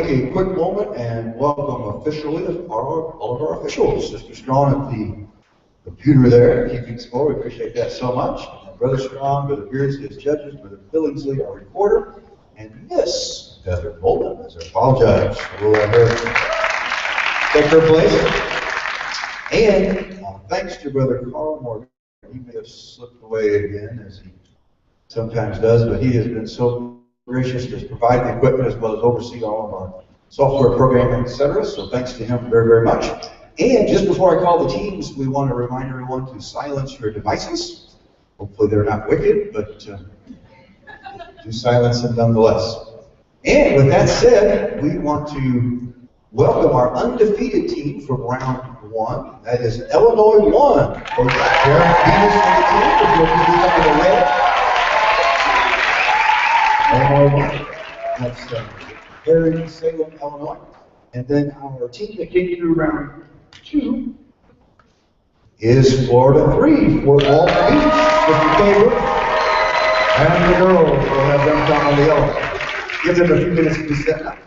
take a quick moment and welcome officially all of our officials. Mr. Strong at the computer there, keeping score. We appreciate that so much. Brother Strong, Brother Beardsley as judges, Brother Billingsley, our recorder, and Miss Heather Bolden as our fall judge. We'll let her take her place. And thanks to Brother Carl Morgan. He may have slipped away again, as he sometimes does, but he has been so gracious to provide the equipment as well as oversee all of our software programming, etc. So thanks to him very, very much. And just before I call the teams, we want to remind everyone to silence your devices. Hopefully they're not wicked, but do silence them nonetheless. And with that said, we want to welcome our undefeated team from round one. That is Illinois 1. Coach Darren Venus from the team, if you'll please up to the red. Illinois 1. That's Harry, Salem, Illinois. And then our team that came through round 2 is Florida 3, Fort Walton Beach, Mr. Taylor. And the girls will have them come on the yellow. Give them a few minutes to set up.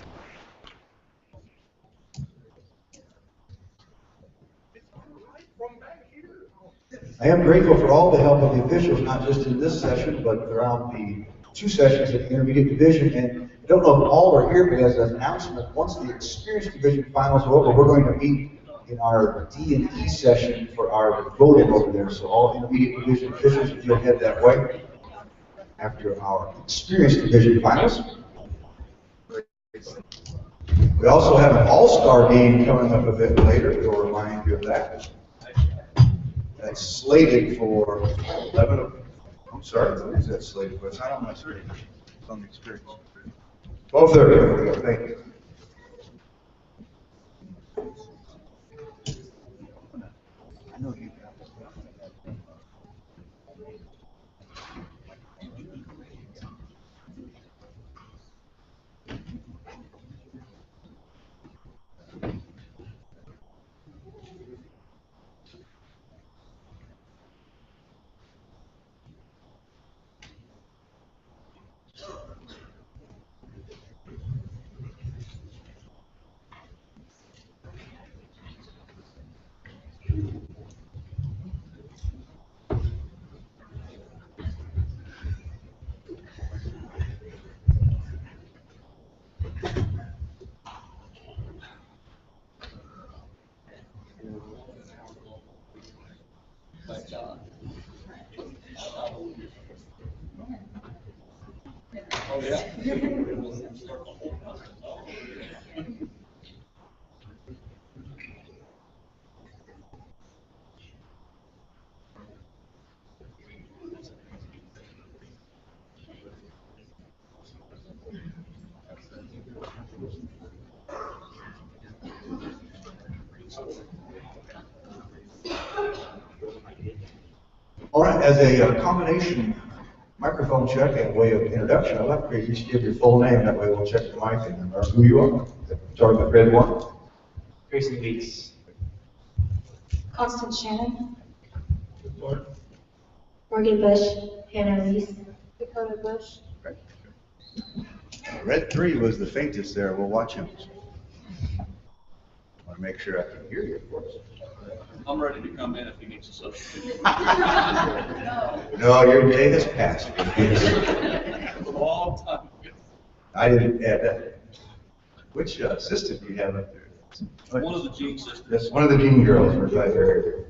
I am grateful for all the help of the officials, not just in this session, but throughout the 2 sessions at the Intermediate Division. And I don't know if all are here, but as an announcement, once the Experienced Division finals are over, we're going to meet in our D&E session for our voting over there. So all Intermediate Division officials, if you'll head that way after our Experienced Division finals. We also have an all-star game coming up a bit later. We'll remind you of that. That's slated for 11. I'm sorry, what is that slated for? It's not on my screen. It's on the Experience. 12:30. Thank you. I know you got this. Oh, yeah. All right, as a combination microphone check and way of introduction, I'd like for you to give your full name. That way we'll check the mic and remember who you are. Starting with red one. Grayson Weeks. Constance Shannon. Morgan Bush, Hannah Reese. Dakota Bush. Red 3 was the faintest there. We'll watch him. I want to make sure I can hear you, of course. I'm ready to come in if he needs a substitute. No, your day has passed. A long time ago. I didn't add that. Which assistant do you have up there? One of the Gene sisters. That's one of the Gene girls. We're glad you're here.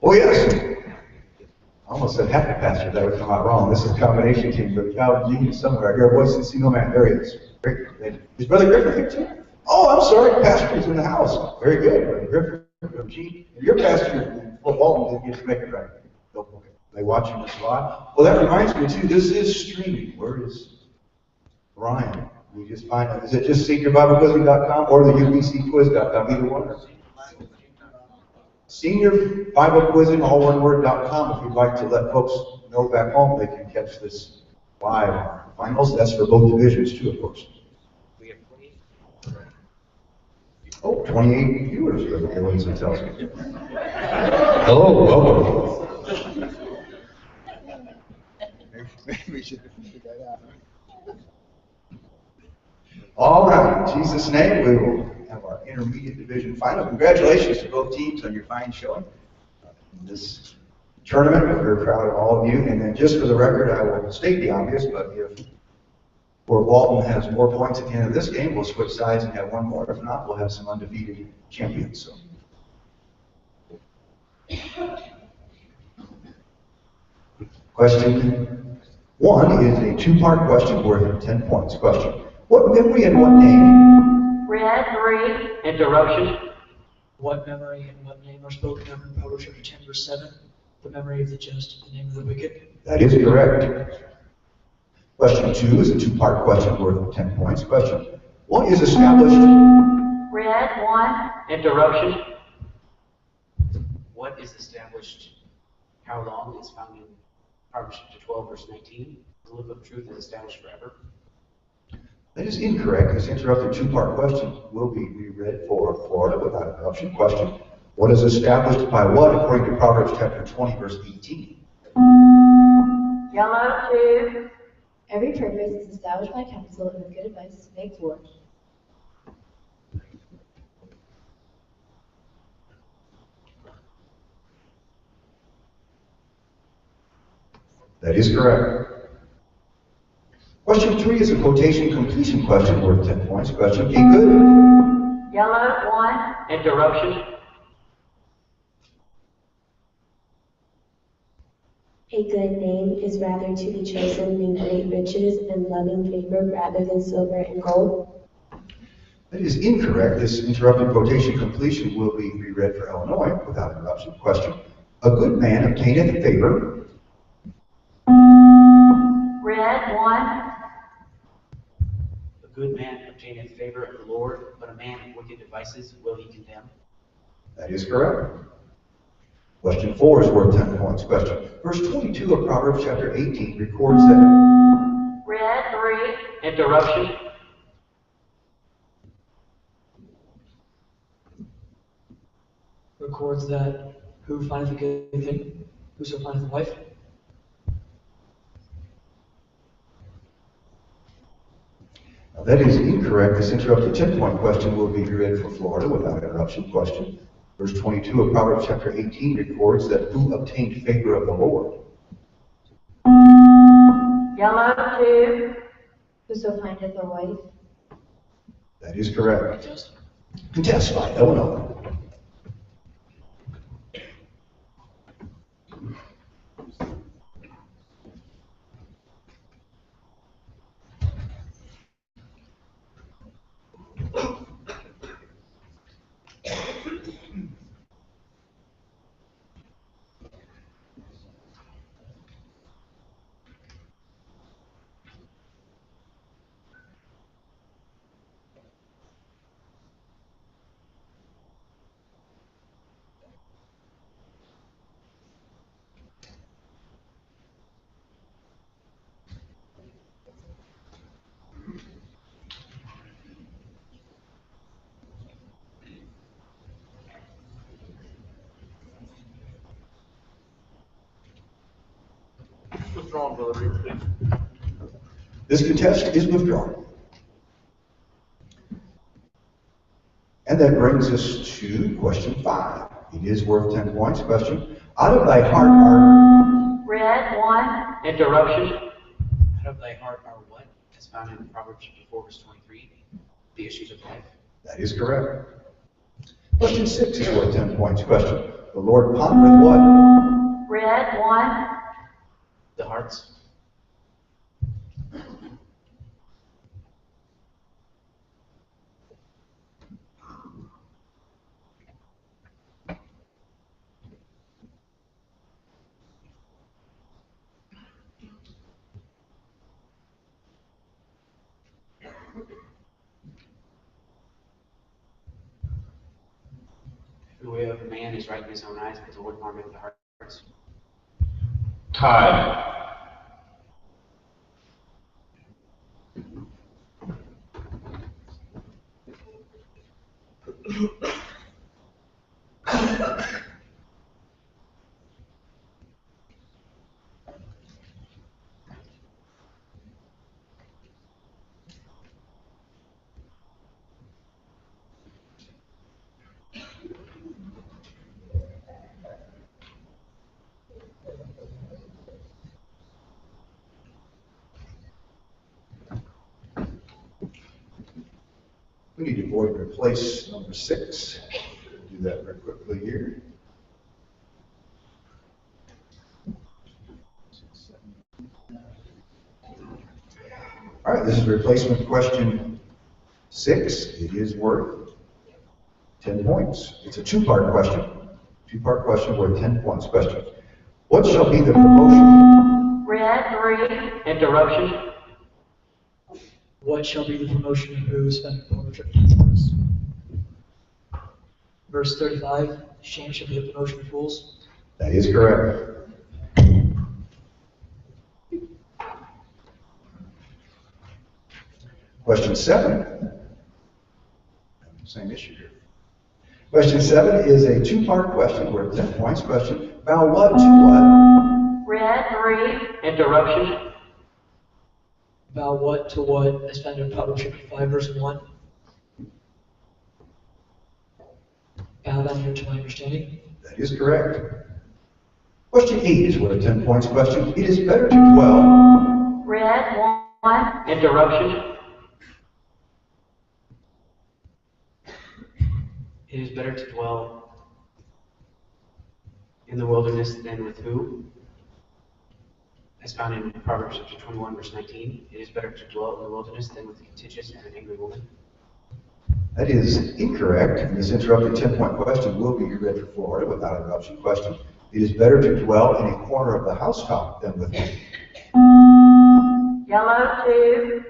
Oh, yes. I almost said happy pastor. That would come out wrong. This is a combination team, but Cal Gene somewhere. Your voice is single man. There he is. Great. Is Brother Griffin here too? Oh, I'm sorry. Pastor's in the house. Very good. Brother Griffin from Gene. Your pastor in football didn't get to make it right. They watching us live. Well, that reminds me too. This is streaming. Where is Ryan? We just find out. Is it just seniorBibleQuizing.com or the UPCquiz.com? Either one. SeniorBibleQuizing, all one word.com. If you'd like to let folks know back home, they can catch this live finals. That's for both divisions too, of course. We have 20. Oh, 28 viewers, Brother Lindsay tells me. Hello, welcome. Maybe we should figure that out. All right, in Jesus' name, we will have our intermediate division final. Congratulations to both teams on your fine showing in this tournament. We're very proud of all of you. And then just for the record, I will state the obvious, but if Fort Walton has more points at the end of this game, we'll switch sides and have one more. If not, we'll have some undefeated champions. So. Question 1 is a two-part question worth 10 points. Question: what memory and what name? Red 3. Interruption. What memory and what name are spoken of in Proverbs chapter 10, verse 7? The memory of the just, the name of the wicked. That is correct. Question 2 is a two-part question worth 10 points. Question: what is established? Red 1. Interruption. What is established? How long is found in Proverbs chapter 12, verse 19? The love of truth is established forever. That is incorrect. This interrupted two-part question will be reread for Florida without interruption. Question: what is established by what according to Proverbs chapter 20, verse 18? Yellow 2. Every purpose is established by counsel, and with good advice makes war. That is correct. Question 3 is a quotation completion question worth 10 points. Question: a good. Yellow 1. Interruption. A good name is rather to be chosen than great riches and loving favor rather than silver and gold. That is incorrect. This interrupted quotation completion will be reread for Illinois without interruption. Question: a good man obtaineth favor. Red 1. A good man obtaineth favor of the Lord, but a man of wicked devices will he condemn. That is correct. Question 4 is worth 10 points. Question: verse 22 of Proverbs chapter 18 records that. Red 3. Interruption. Records that who findeth a good thing, whoso findeth a wife. Now, that is incorrect. This interrupted 10-point question will be read for Florida without interruption. Question: verse 22 of Proverbs chapter 18 records that who obtained favor of the Lord. Yellow 2. Whoso findeth a wife. That is correct. Contest by Illinois. Withdrawn, Brother Reed, please. This contest is withdrawn. And that brings us to question 5. It is worth 10 points. Question: out of thy heart are. Red 1. Interruption. Out of thy heart are what? As found in Proverbs chapter 4, verse 23. The issues of life. That is correct. Question 6 is worth 10 points. Question: the Lord pondereth what? Red 1. The hearts. The way of a man is right in his own eyes, but the Lord marketh the hearts. Tied. We need to void and replace number 6. Do that very quickly here. All right, this is replacement question 6. It is worth 10 points. It's a two-part question. Two-part question worth 10 points. Question. What shall be the promotion? Red 3. Interruption. What shall be the promotion of who spent former trip to Texas? Verse 35, shame shall be the promotion of fools. That is correct. Question 7. Same issue here. Question 7 is a two-part question worth 10 points. Question. Bow what to what? Red 3. Interruption. Bow what to what as found in Proverbs chapter 5, verse 1. Bow thine ear to my understanding. That is correct. Question 8 is worth 10 points. Question. It is better to dwell. Red 1. Interruption. It is better to dwell in the wilderness than with who? As found in Proverbs chapter 21, verse 19. It is better to dwell in the wilderness than with a contentious and an angry woman. That is incorrect. This interrupted 10-point question will be read for Florida without interruption. Question. It is better to dwell in a corner of the housetop than with me. Yellow 2.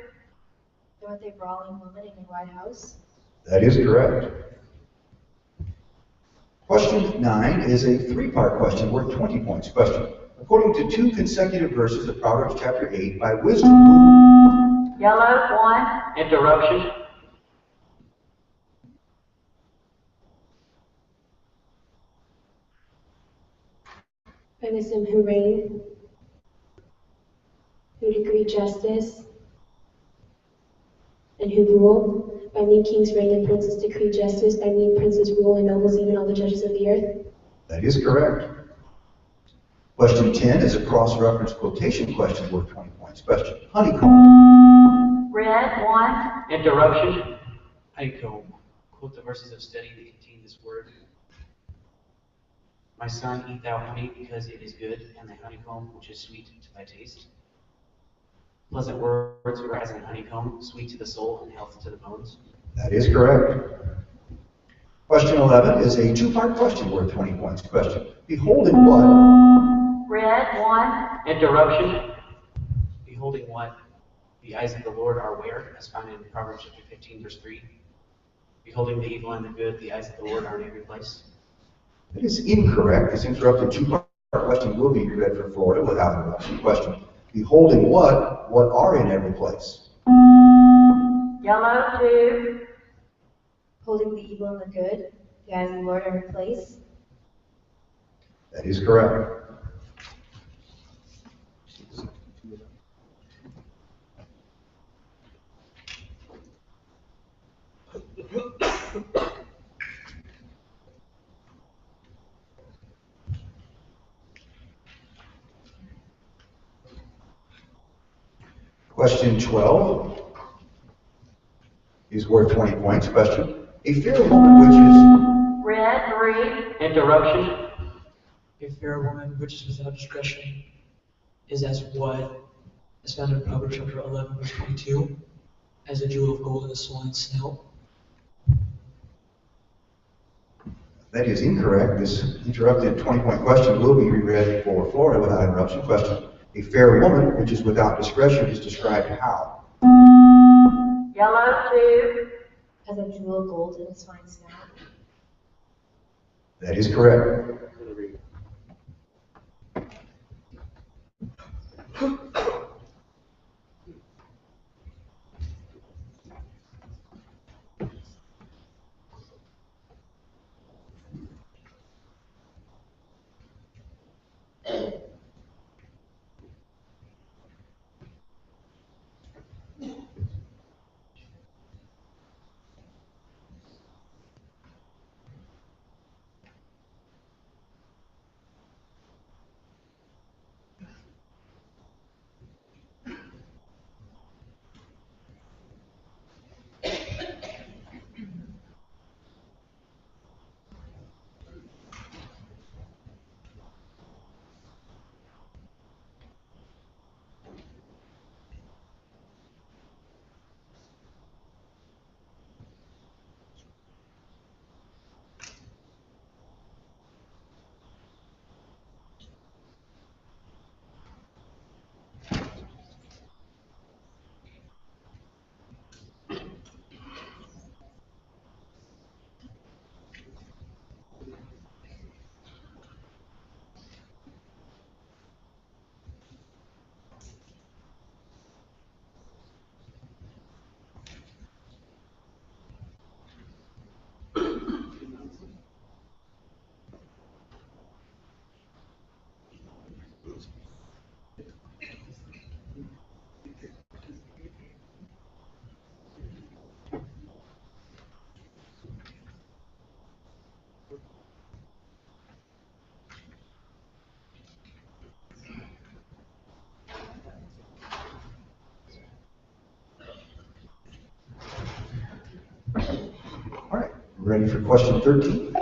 Than with a brawling woman in a white house. That is correct. Question 9 is a three-part question worth 20 points. Question. According to 2 consecutive verses of Proverbs chapter 8, by wisdom who? Yellow 1. Interruption. By wisdom who reign, who decree justice, and who rule. By me kings reign and princes decree justice. By me princes rule and nobles, even all the judges of the earth. That is correct. Question 10 is a cross-reference quotation question worth 20 points. Question. Honeycomb. Red 1. Interruption. Honeycomb. Quote the verses of study that contain this word. My son, eat thou honey, because it is good, and the honeycomb, which is sweet to thy taste. Pleasant words are as an honeycomb, sweet to the soul and health to the bones. That is correct. Question 11 is a two-part question worth 20 points. Question. Beholding what? Red 1. Interruption. Beholding what? The eyes of the Lord are where? As found in Proverbs chapter 15, verse 3. Beholding the evil and the good, the eyes of the Lord are in every place. That is incorrect. This interrupted two-part question will be read for Florida without interruption. Question. Beholding what are in every place? Yellow 2. Holding the evil and the good. The eyes of the Lord are in place. That is correct. Question 12 is worth 20 points. Question. A fair woman which Red 3. Interruption. A fair woman which is without discretion is as what? As found in Proverbs chapter 11, verse 22. As a jewel of gold in a swine's snout. that is incorrect. This interrupted 20-point question will be reread for Florida without interruption. Question. A fair woman which is without discretion is described how? Yellow 2. As a jewel of gold in its fine snout. That is correct. Ready for question 13?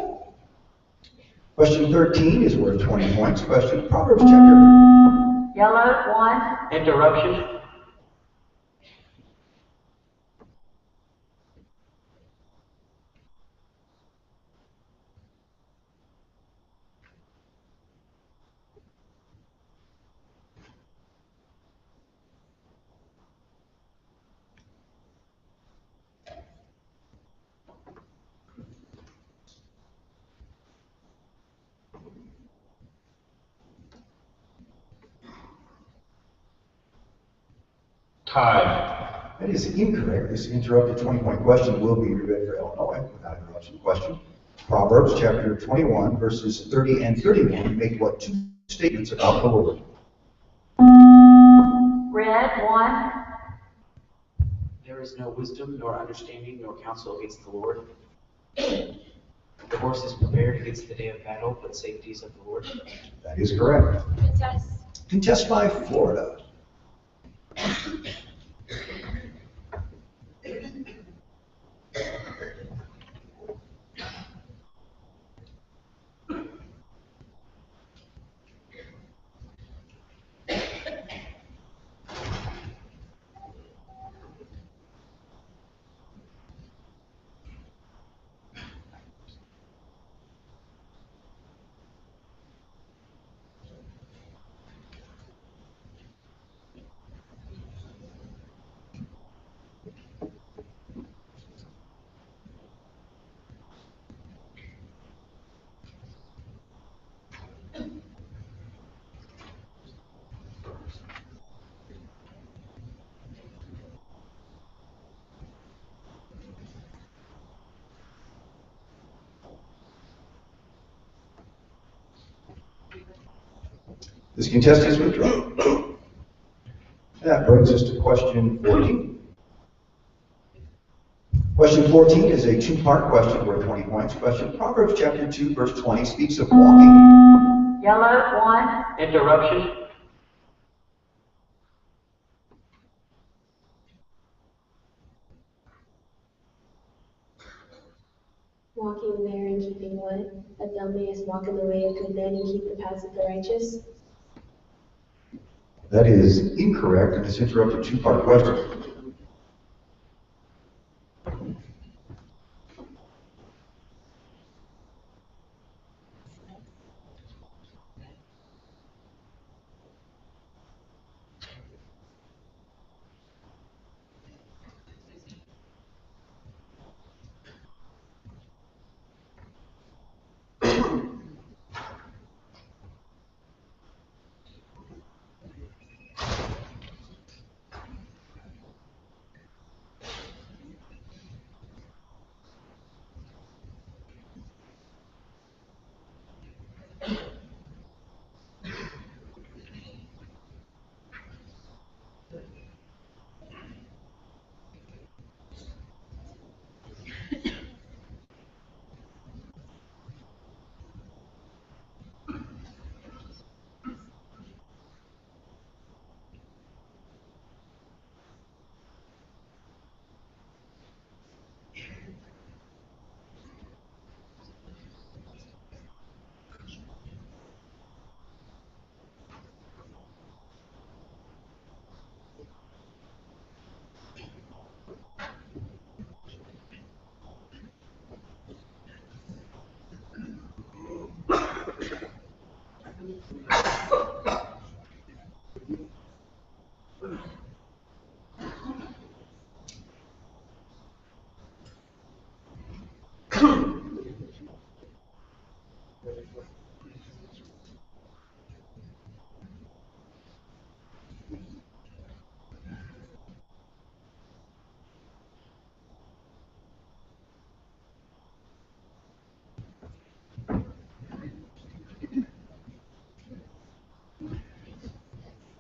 Question 13 is worth 20 points. Question, Proverbs chapter. Yellow, 1. Interruption. Time. That is incorrect. This interrupted 20-point question will be reread for Illinois without interruption. Question. Proverbs chapter 21, verses 30 and 31 make what two statements about the Lord? Red, 1. There is no wisdom, nor understanding, nor counsel against the Lord. The horse is prepared against the day of battle, but safety is of the Lord. That is correct. Contest. Contest by Florida. This contest is withdrawn. That brings us to question 14. Question 14 is a two-part question worth 20 points. Question, Proverbs chapter 2, verse 20 speaks of walking. Yellow, 1. Interruption. Walking there and keeping what? That thou mayest walk in the way of good men and keep the paths of the righteous? That is incorrect in this interrupted two-part question.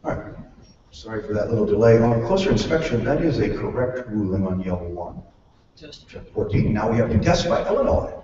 All right. Sorry for that little delay. On closer inspection, that is a correct ruling on yellow 1. Just 14. Now we have contest by Illinois.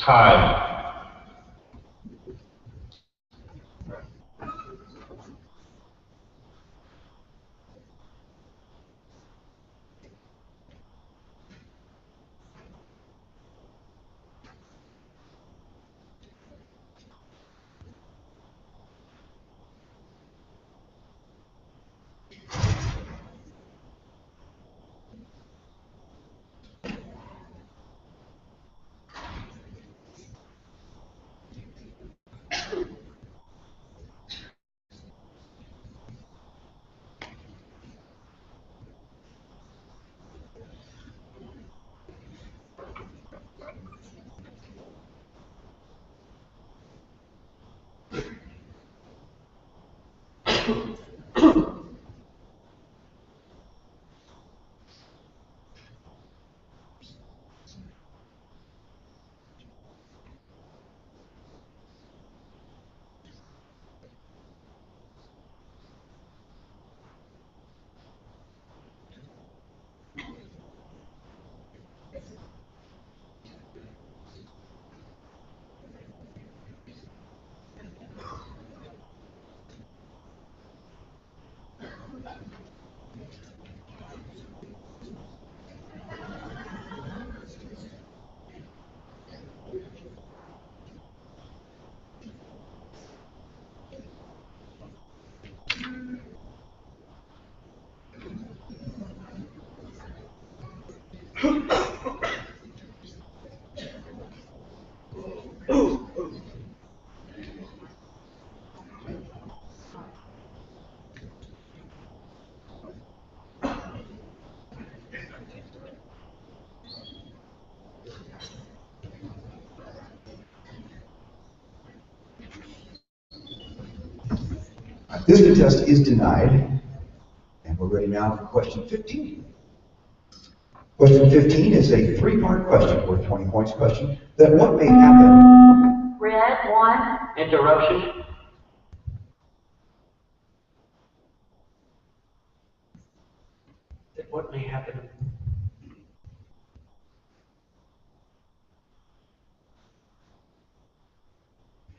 Time. This contest is denied, and we're ready now for question 15. Question 15 is a three-part question worth 20 points question. That what may happen. Red, 1. Interruption. That what may happen.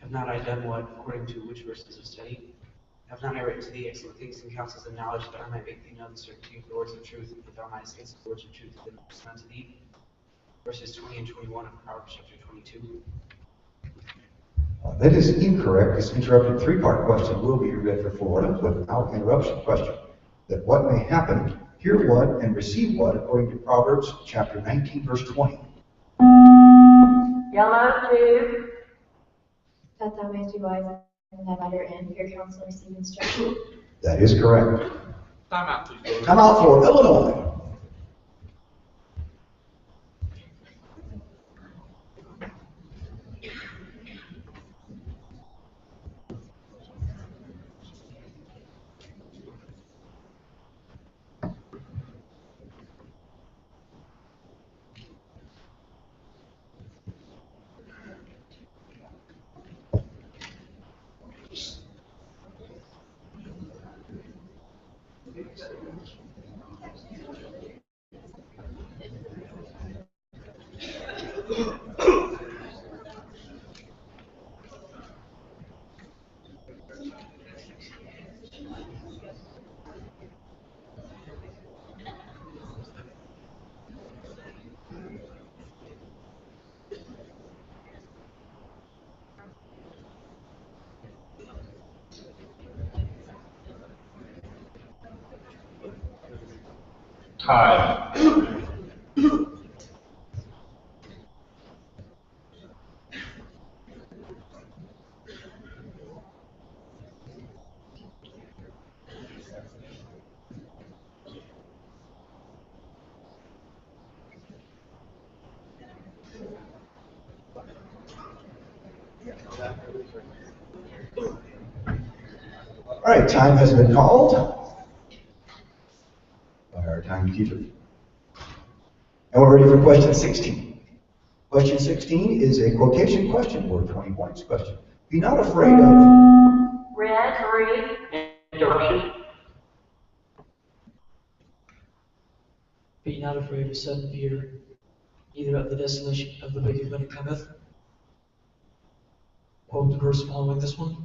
Have not I done what, according to which verses of study? Have not I written to thee excellent things and counsels of knowledge, that I might make thee know the certainty of the words of truth, that thou mightest answer the words of truth that are unto thee? Verses 20 and 21 of Proverbs chapter 22. That is incorrect. This interrupted three-part question will be read for Florida without interruption question. That what may happen, hear what, and receive what, according to Proverbs chapter 19, verse 20. Yellow, 2. That thou mayest be wise and have better and hear counsel and receive instruction. That is correct. Time out, please. Time out for Illinois. Time. All right, time has been called by our timekeeper. And we're ready for question 16. Question 16 is a quotation question worth 20 points question. Be not afraid of. Red, 3. Interruption. Be not afraid of sudden fear, neither of the desolation of the wicked when it cometh, quote the verse following this one.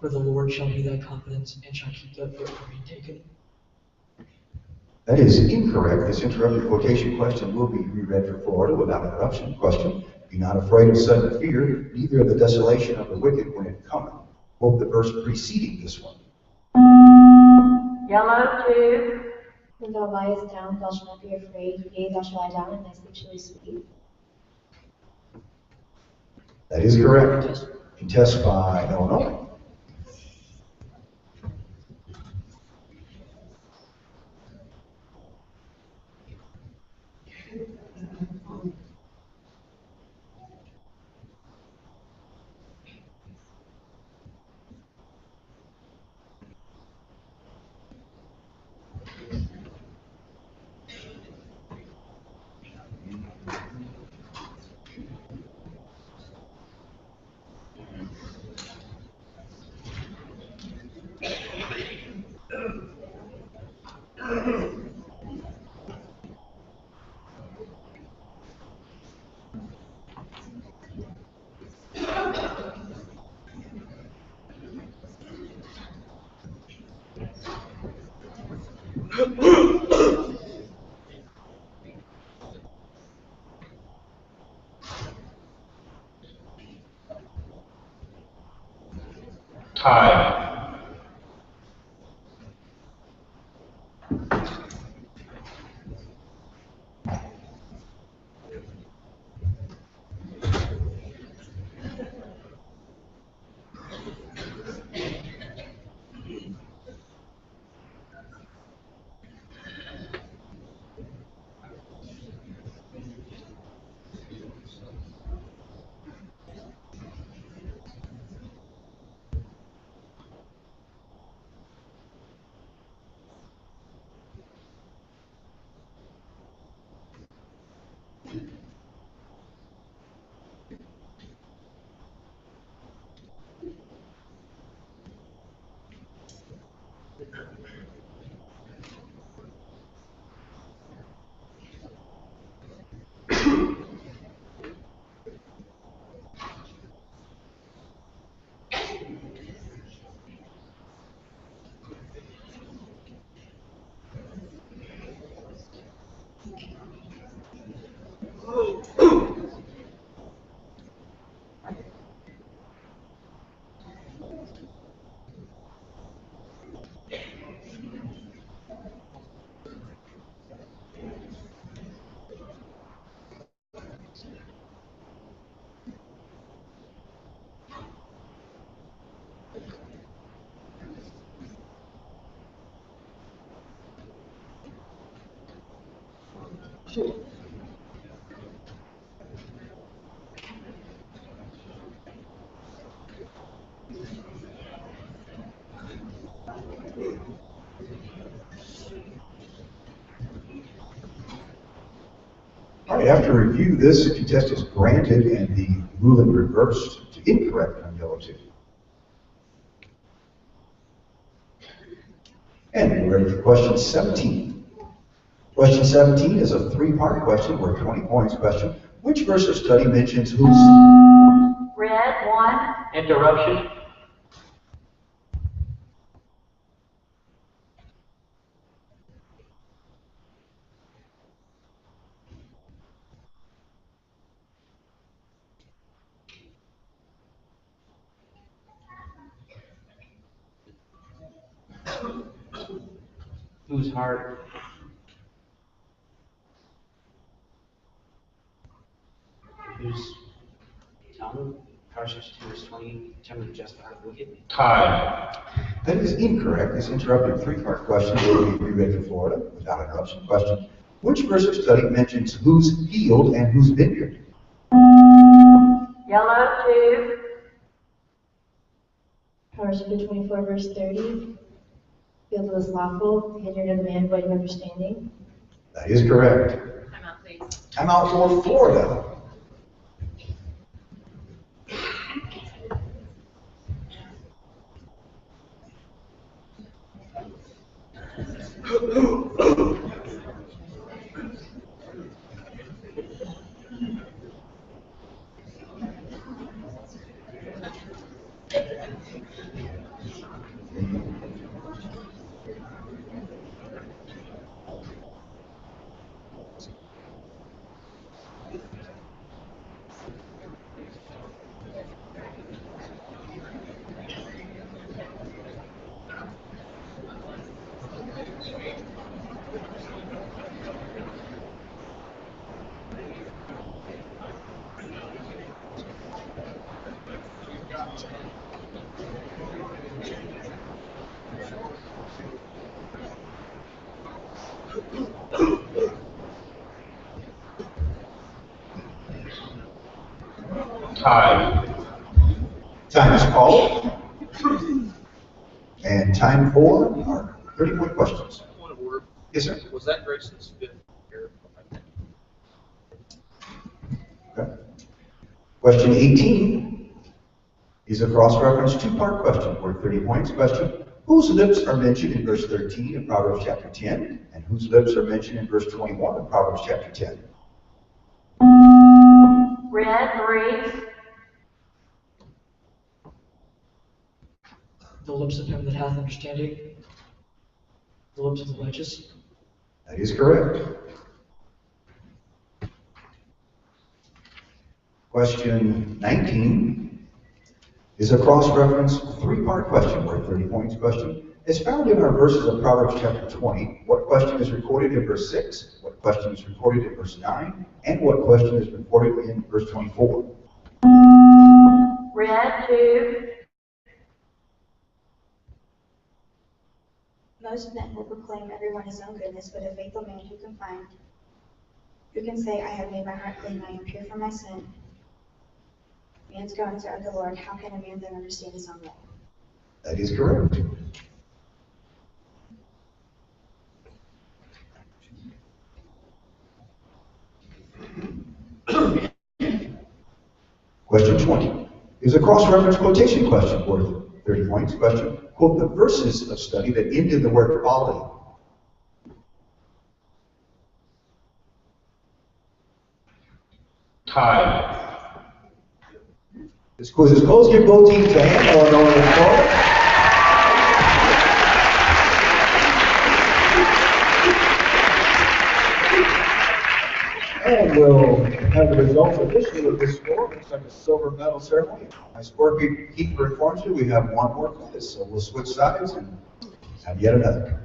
For the Lord shall be thy confidence and shall keep thy foot from being taken. That is incorrect. This interrupted quotation question will be reread for Florida without interruption. Question: be not afraid of sudden fear, neither of the desolation of the wicked when it cometh. Quote the verse preceding this one. Yellow 2. When thou liest down, thou shalt not be afraid. Yea, thou shalt lie down, and thy sleep shall be sweet. That is correct. Contest by Illinois. Tie. All right, after review, this contest is granted and the ruling reversed to incorrect on yellow 2. And we're ready for question 17. Question 17 is a 3-part question worth 20 points. Question: which verse of study mentions whose? Red 1. Interruption. Whose heart? Whose tongue? Tarshish 2 verse 20, determine the just heart of the wicked. Tie. That is incorrect. This interrupted 3-part question will be reread for Florida without interruption. Question: which verse of study mentions whose field and whose vineyard? Yellow 2. Proverbs 24, verse 30. Field was lawful, the vineyard of the man void of understanding. That is correct. Time out, please. Time out for Florida. Tied. Time is called. And time for our 30-point questions. Point of order. Yes, sir. Was that Grayson's fifth year? Okay. Question 18 is a cross-reference two-part question worth 30 points. Question, whose lips are mentioned in verse 13 of Proverbs chapter 10, and whose lips are mentioned in verse 21 of Proverbs chapter 10? Red 3. The lips of him that hath understanding, the lips of the righteous. That is correct. Question 19 is a cross-reference three-part question worth 30 points. Question is found in our verses of Proverbs chapter 20. What question is recorded in verse 6? What question is recorded in verse 9? And what question is recorded in verse 24? Red 2. Most men will proclaim everyone his own goodness, but a faithful man who can say, I have made my heart clean, I am pure from my sin. Man's goings are of the Lord, how can a man then understand his own way? That is correct. Question 20 is a cross-reference quotation question worth 30 points. Question, quote the verses of study that end in the word folly. Tied. This quiz is closed. Give both teams a hand. Illinois is forward. And we'll have the results officially of this score. Looks like a silver medal ceremony. My scorekeeper informs me we have one more quiz, so we'll switch sides and have yet another.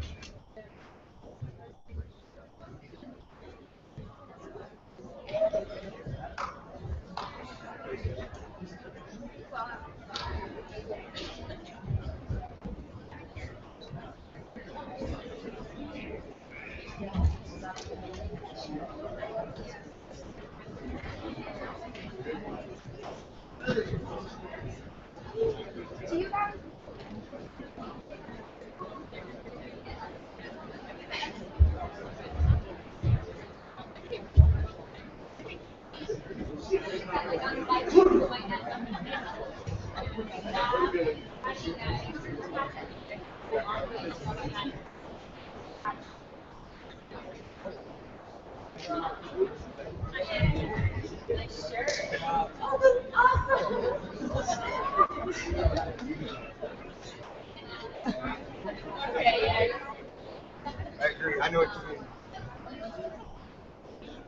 I agree. I know what you mean.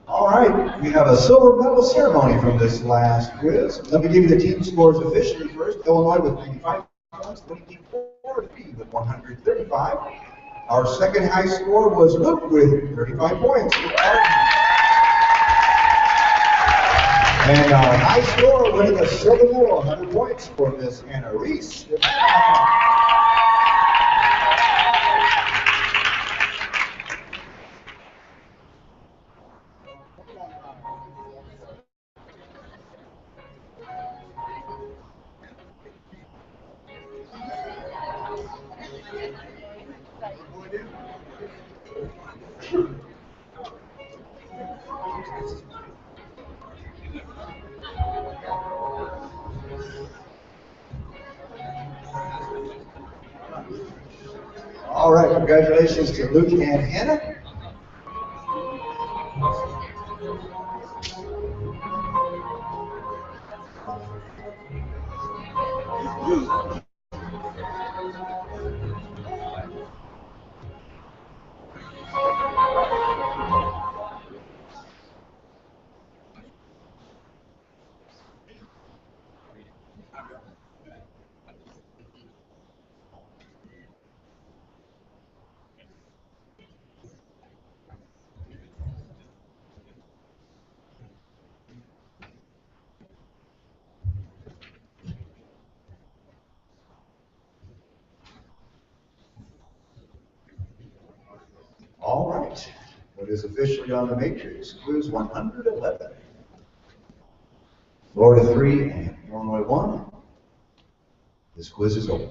All right, we have a silver medal ceremony from this last quiz. Let me give you the team scores officially first. Illinois with 95 points, winning team 4-3 with 135. Our second high score was Luke with 35 points. And our high score winning a silver medal, 100 points for Miss Anna Reese. All right, congratulations to Luke and Hannah. All right, what is officially on the matrix? Quiz 111. Florida 3 and Illinois 1. This quiz is open.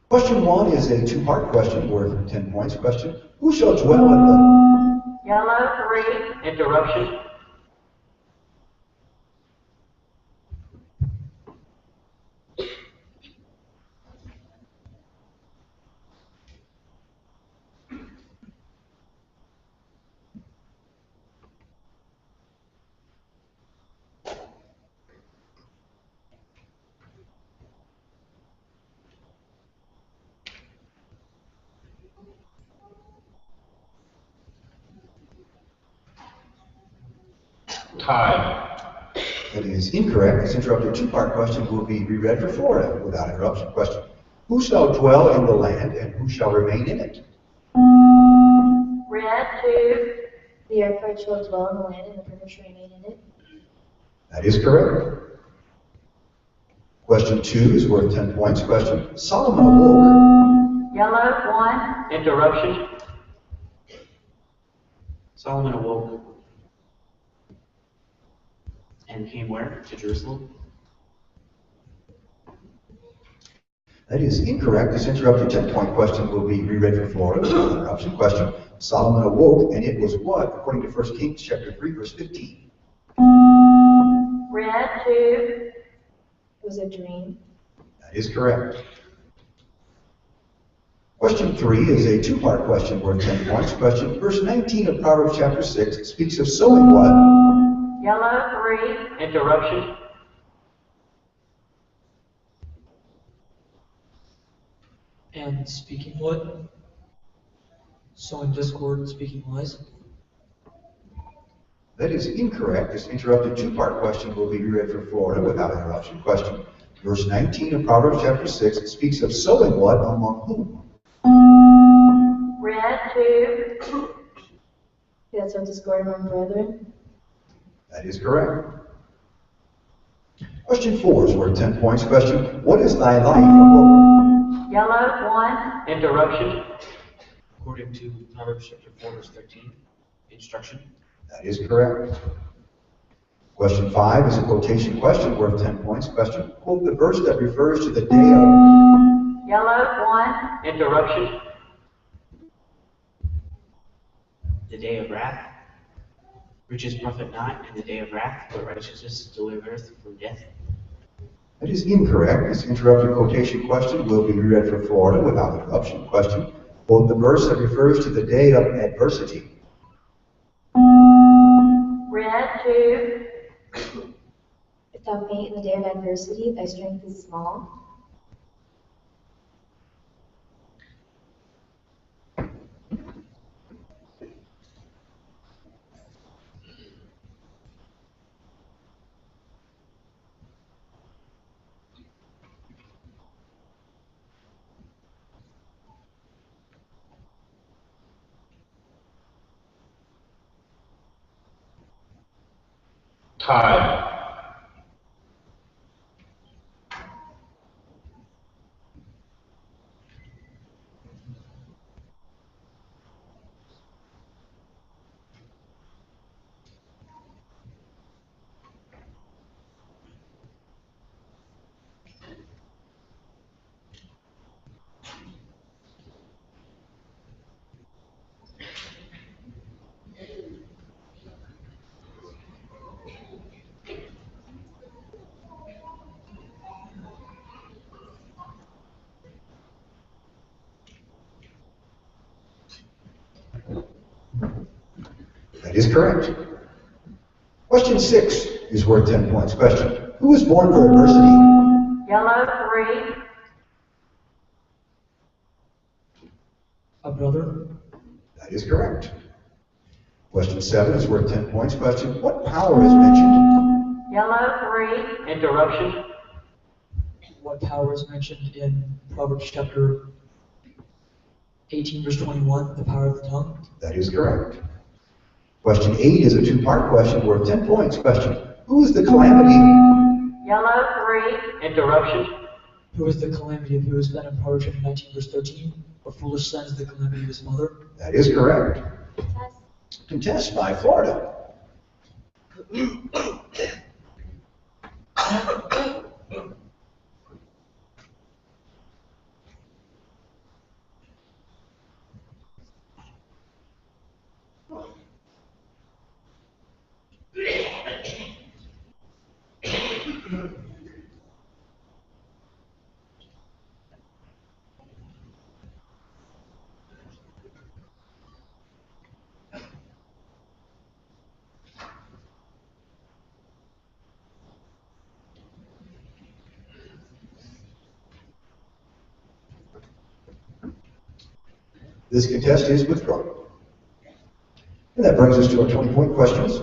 Question 1 is a two-part question worth 10 points. Question: who shall dwell in the... Yellow, 3. Interruption. Time. That is incorrect. This interrupted two-part question will be reread for Florida without interruption. Question: who shall dwell in the land and who shall remain in it? Red, 2. The upright shall dwell in the land and the perfect shall remain in it. That is correct. Question 2 is worth 10 points. Question: Solomon awoke. Yellow, 1. Interruption. Solomon awoke and came where? To Jerusalem. That is incorrect. This interrupted 10-point question will be reread for Florida without interruption. Question: Solomon awoke, and it was what? According to 1 Kings chapter 3, verse 15. Red, 2. It was a dream. That is correct. Question 3 is a two-part question worth 10 points. Question: verse 19 of Proverbs chapter 6 speaks of sowing what? Yellow, 3. Interruption. And speaking what? Sowing discord, speaking lies. That is incorrect. This interrupted two-part question will be reread for Florida without interruption. Question: verse 19 of Proverbs chapter 6 speaks of sowing what among whom? Red, 2. That's what discord among brethren. That is correct. Question 4 is worth 10 points. Question: what is thy life? Yellow, 1. Interruption. According to Proverbs chapter 4, verse 13. Instruction. That is correct. Question 5 is a quotation question worth 10 points. Question: quote the verse that refers to the day of... Yellow, 1. Interruption. The day of wrath. Riches profit not in the day of wrath, but righteousness delivereth from death. That is incorrect. This interrupted quotation question will be reread for Florida without interruption. Question: quote the verse that refers to the day of adversity. Red, 2. If thou faint in the day of adversity, thy strength is small. Time. That is correct. Question 6 is worth 10 points. Question: who was born for adversity? Yellow, 3. A brother. That is correct. Question 7 is worth 10 points. Question: what power is mentioned? Yellow, 3. Interruption. What power is mentioned in Proverbs chapter 18, verse 21, the power of the tongue? That is correct. Question 8 is a two-part question worth 10 points. Question: who is the calamity? Yellow, 3. Interruption. Who is the calamity of who is found in Proverbs chapter 19, verse 13? A foolish son is the calamity of his mother. That is correct. Contest by Florida. This contest is withdrawn. And that brings us to our 20-point questions.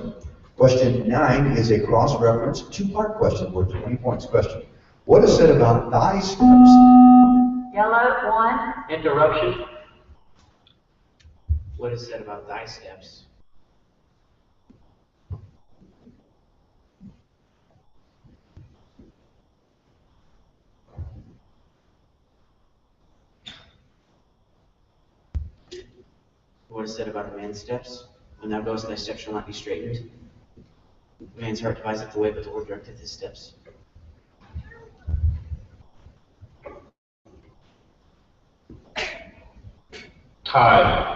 Question 9 is a cross-reference two-part question worth 20 points. Question: what is said about thy steps? Yellow, 1. Interruption. What is said about thy steps? What is said about a man's steps? When thou goest, thy steps shall not be straightened. A man's heart deviseth the way, but the Lord directeth his steps. Tied.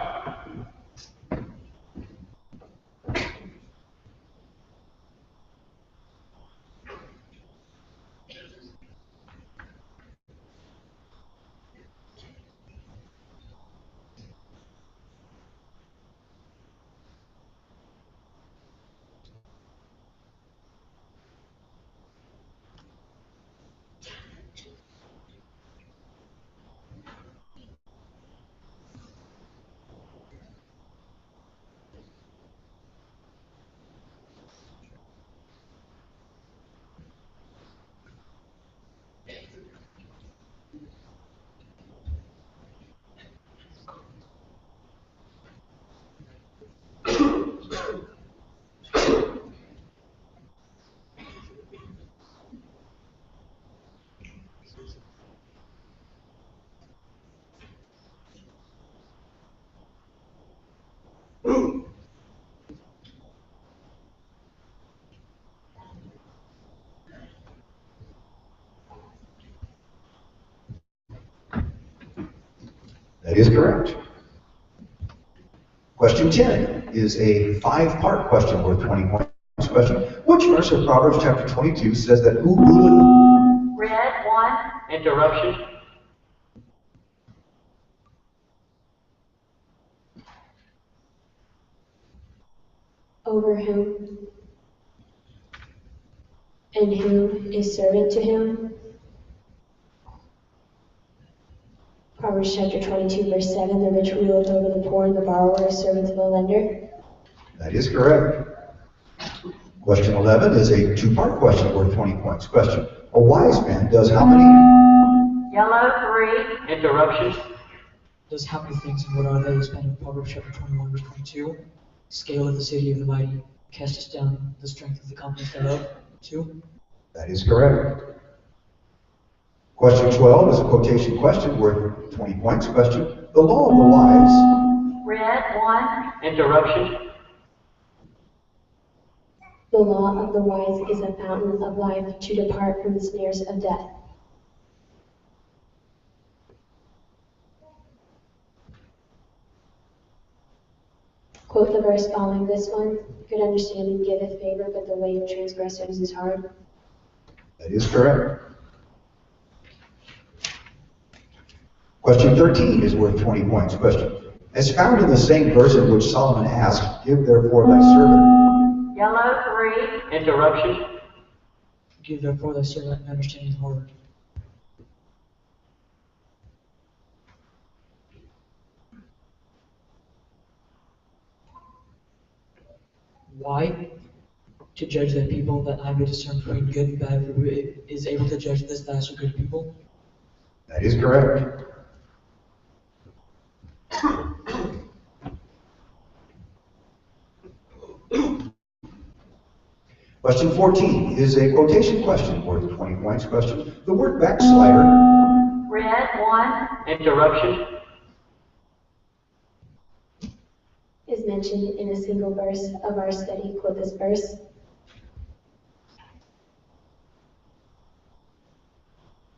That is correct. Question 10 is a 5-part question worth 20 points. Question: which verse of Proverbs chapter 22 says that who ruleth? Red, 1. Interruption. Over whom? And who is servant to whom? Proverbs chapter 22, verse 7, the rich ruleth over the poor, and the borrower is servant to the lender. That is correct. Question 11 is a 2-part question worth 20 points. Question: a wise man does how many? Yellow, 3. Interruption. Does how many things and what are they? Is found in Proverbs chapter 21, verse 22. Scale of the city of the mighty, casteth down the strength of the companies thereof. 2. That is correct. Question 12 is a quotation question worth 20 points. Question: the law of the wise. Red, 1. Interruption. The law of the wise is a fountain of life, to depart from the snares of death. Quote the verse following this one: good understanding giveth favor, but the way of transgressors is hard. That is correct. Question 13 is worth 20 points. Question: as found in the same verse in which Solomon asked, give therefore thy servant. Yellow, 3. Interruption. Give therefore thy servant an understanding heart. Why? To judge the people, that I may discern between good and bad, for who is able to judge this vast of good people? That is correct. Question 14 is a quotation question worth 20 points. Question: the word backslider. Red, 1. Interruption. Is mentioned in a single verse of our study. Quote this verse.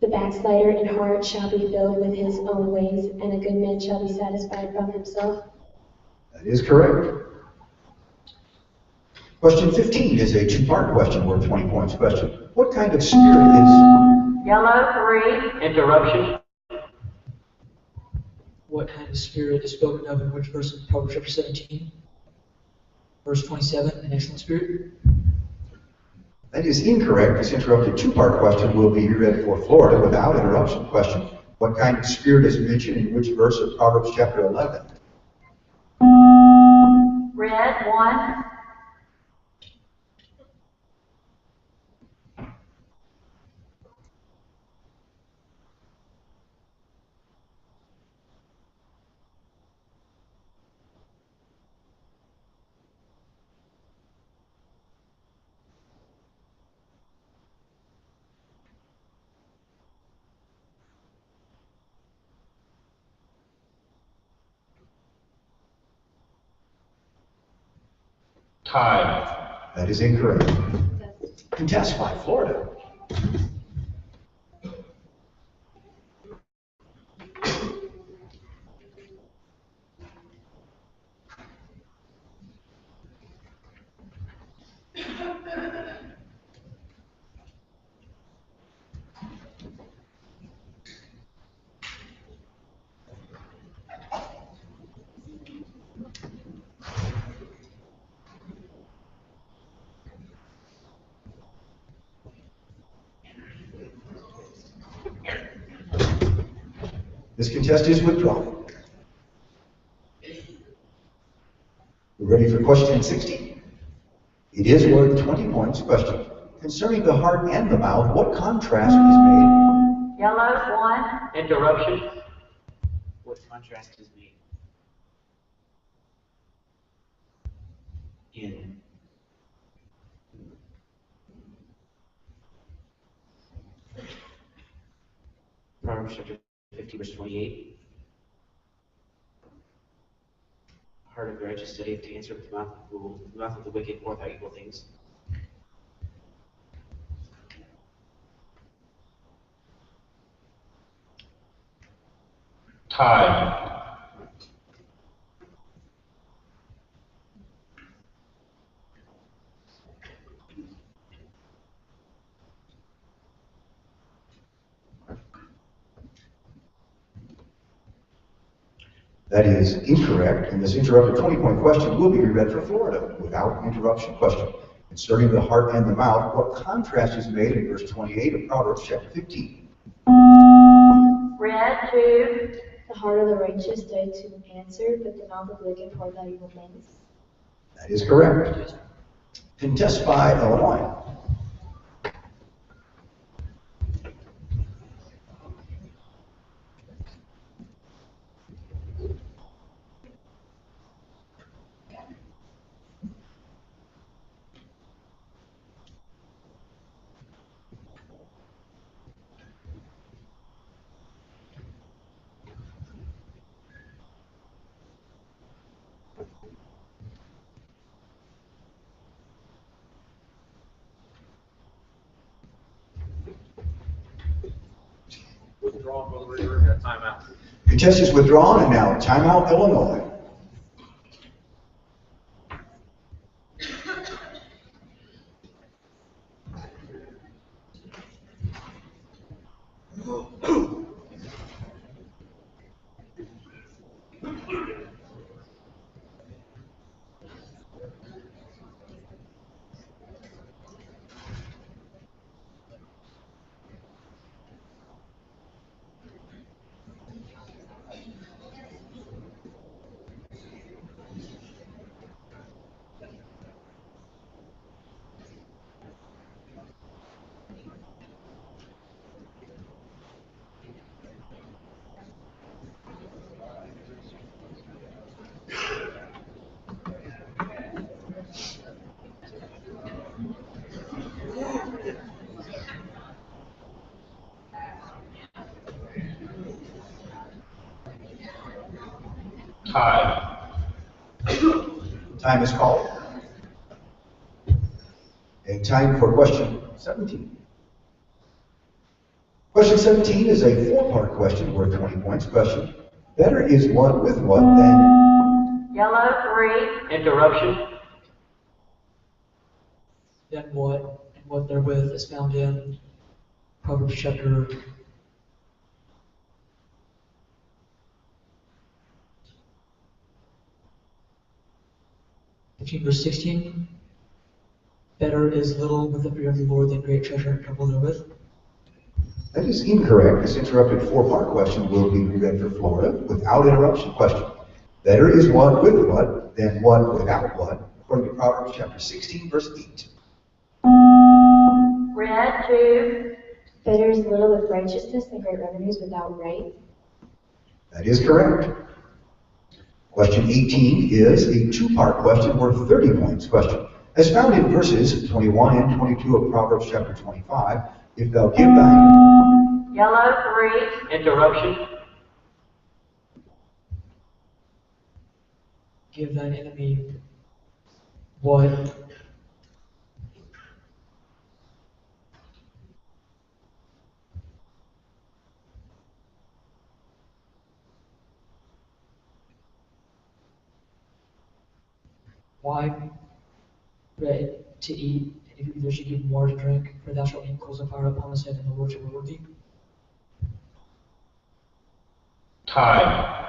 The backslider in heart shall be filled with his own ways, and a good man shall be satisfied from himself. That is correct. Question 15 is a two-part question worth 20 points question. What kind of spirit is... Yellow, 3. Interruption. What kind of spirit is spoken of in which verse of Proverbs chapter 17? Verse 27, an excellent spirit. That is incorrect. This interrupted two-part question will be read for Florida without interruption question. What kind of spirit is mentioned in which verse of Proverbs chapter 11? Red, 1. Time. That is incorrect. Contest by Florida. This contest is withdrawn. We're ready for question 16. It is worth 20 points question. Concerning the heart and the mouth, what contrast is made? Yellow, 1. Interruption. What contrast is made? In Proverbs chapter 50, verse 28. The heart of the righteous studieth to answer, but the mouth of the fool, the mouth of the wicked poureth out evil things. Time. That is incorrect, and this interrupted 20-point question will be reread for Florida without interruption question. Concerning the heart and the mouth, what contrast is made in verse 28 of Proverbs chapter 15? Red, 2. The heart of the righteous died to answer, but the mouth of the wicked pour out evil things. That is correct. Contest by Illinois. Withdrawn, Brother Reader, got timeout. Contest is withdrawn, and now timeout Illinois. Time. Time is called. And time for question 17. Question 17 is a four-part question worth 20 points. Question, better is what with what than... Yellow, 3. Interruption. Then what and what therewith is found in Proverbs chapter 15, verse 16. Better is little with the fear of the Lord than great treasure and trouble therewith. That is incorrect. This interrupted four-part question will be reread for Florida without interruption. Question, better is what with what than what without what, according to Proverbs chapter 16, verse 8. Red, 2. Better is little with righteousness than great revenues without right. That is correct. Question 18 is a two-part question worth 30 points. Question, as found in verses 21 and 22 of Proverbs chapter 25, if thou give thine... Yellow, 3. Interruption. Give thine enemy what? Why? Bread to eat, and if you should give more to drink, for thou shalt heap coals of fire upon his head, and the Lord shall reward thee. Time.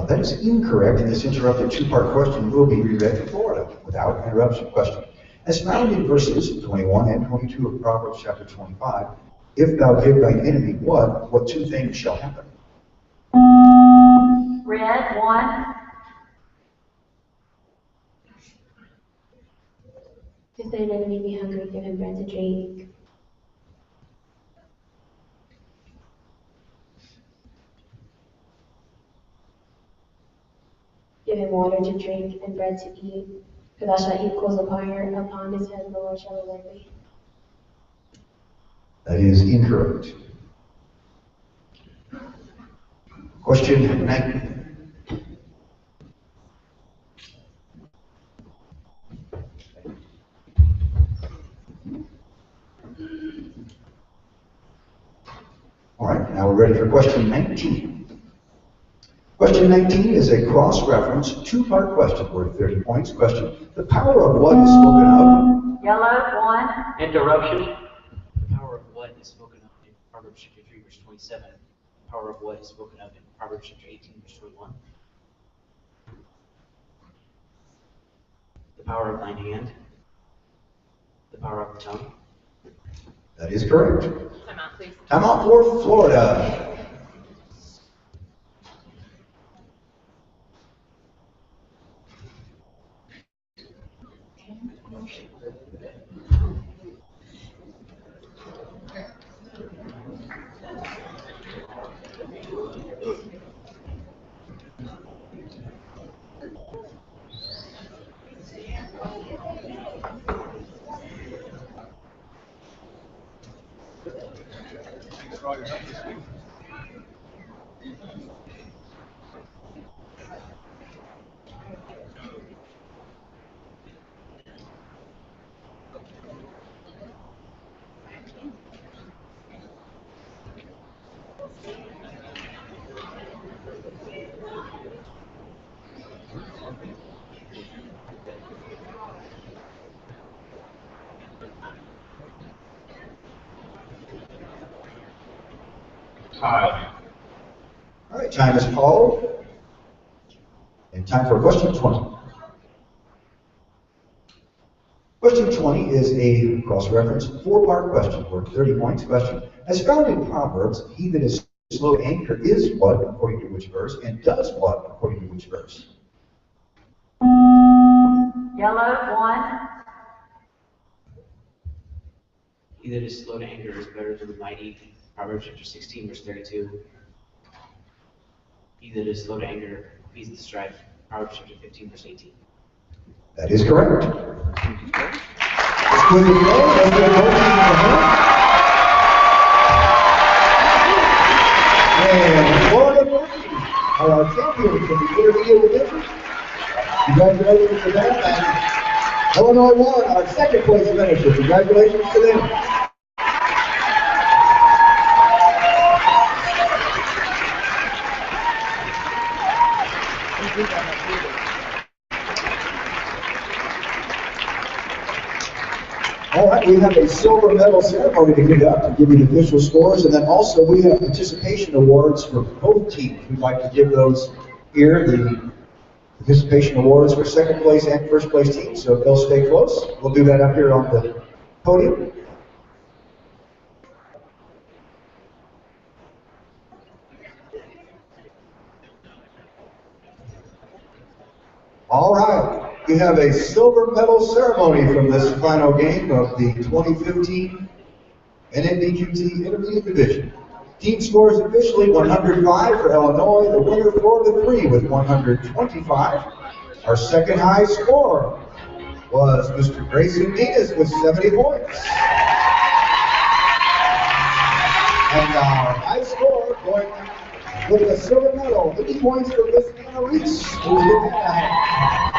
That is incorrect, and this interrupted two-part question will be reread for Florida without interruption. Question, as found in verses 21 and 22 of Proverbs chapter 25, if thou give thine enemy what two things shall happen? Red, 1. If thine enemy be hungry, give him bread to drink. Give him water to drink and bread to eat. For thou shalt heap coals of fire upon his head, and the Lord shall reward thee. That is incorrect. Question 19. All right, now we're ready for question 19. Question 19 is a cross-reference, two-part question worth 30 points. Question, the power of what is spoken of? Yellow, 1. Interruption. The power of what is spoken of in Proverbs chapter 3, verse 27? The power of what is spoken of in Proverbs chapter 18, verse 21? The power of thine hand? The power of the tongue? That is correct. Time out, please. Time out for Florida. Tie. All right, time is called. And time for question 20. Question 20 is a cross-reference, four-part question worth 30 points question. As found in Proverbs, he that is slow to anger is what, according to which verse, and does what, according to which verse? Yellow, 1. He that is slow to anger is better than the mighty. Proverbs chapter 16, verse 32. He that is slow to anger appeases the strife. Proverbs chapter 15, verse 18. That is correct. Let's go to the floor. Let's go to the hand. And Florida are our champions from the intermediate division. Congratulations to them. And Illinois won our second place finisher. Congratulations to them. All right, we have a silver medal ceremony to conduct and give you the official scores, and then also we have participation awards for both teams. We'd like to give those here, the participation awards for second place and first place teams, so if they'll stay close. We'll do that up here on the podium. All right. We have a silver medal ceremony from this final game of the 2015 NABQT Intermediate Division. Team scores officially 105 for Illinois. The winner, Florida 3 with 125. Our second high score was Mr. Grayson Dinas with 70 points. And our high score going with a silver medal, 80 points for Miss Anna Reese, who's in Anaheim.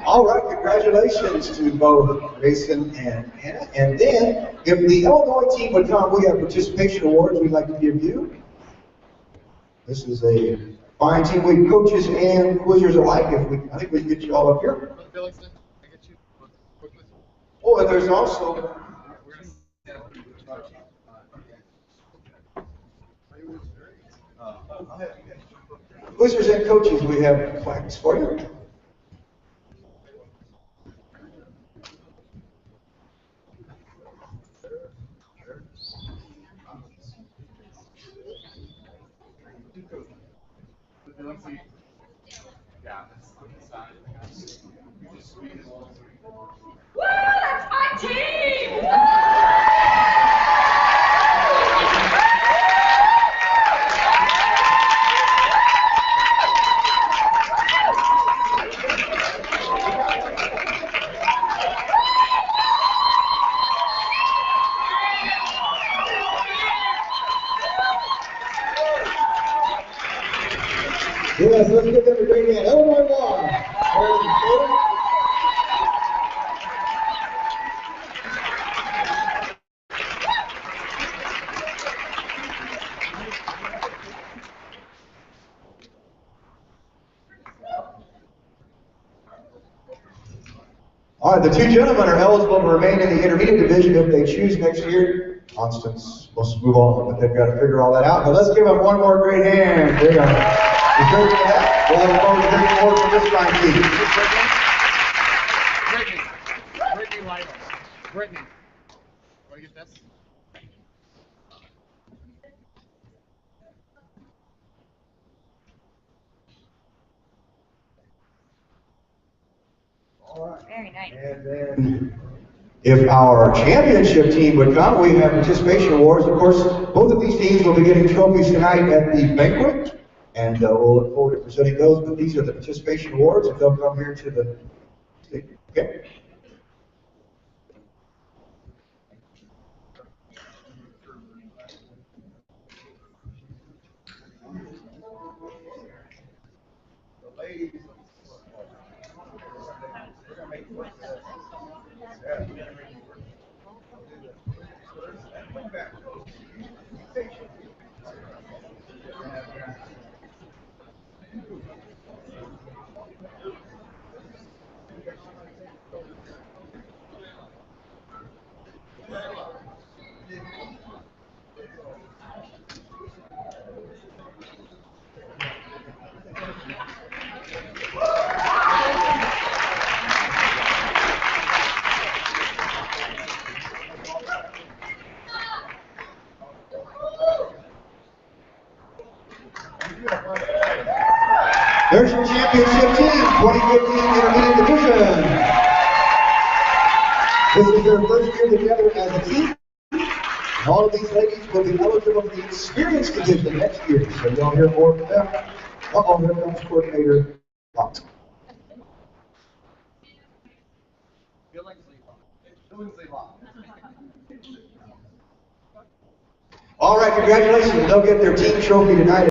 All right, congratulations to both Grayson and Anna. And then, if the Illinois team would come, we have participation awards we'd like to give you. This is a fine team, we coaches and quizzers alike. I think we can get you all up here. Oh, and there's also quizzers and coaches, we have flags for you. Woo! That's my team! Yes, let's give them a great hand. Illinois won. All right, the two gentlemen are eligible to remain in the intermediate division if they choose next year. Constance must move on, but they've got to figure all that out. But let's give them one more great hand. They are deserving of that. We'll look forward to hearing more from this fine team. Brittany Lytle. Brittany. Want to get this? Very nice. And then, if our championship team would come, we have participation awards. Of course, both of these teams will be getting trophies tonight at the banquet, and we'll look forward to presenting those. But these are the participation awards, if they'll come here to the stage. Okay. The ladies. There's your championship team, 2015 Intermediate Division. This is their first year together as a team. And all of these ladies will be eligible for the Experience Division next year. So you'll hear more from them. Uh-oh, here comes coordinator Fox. All right, congratulations. They'll get their team trophy tonight.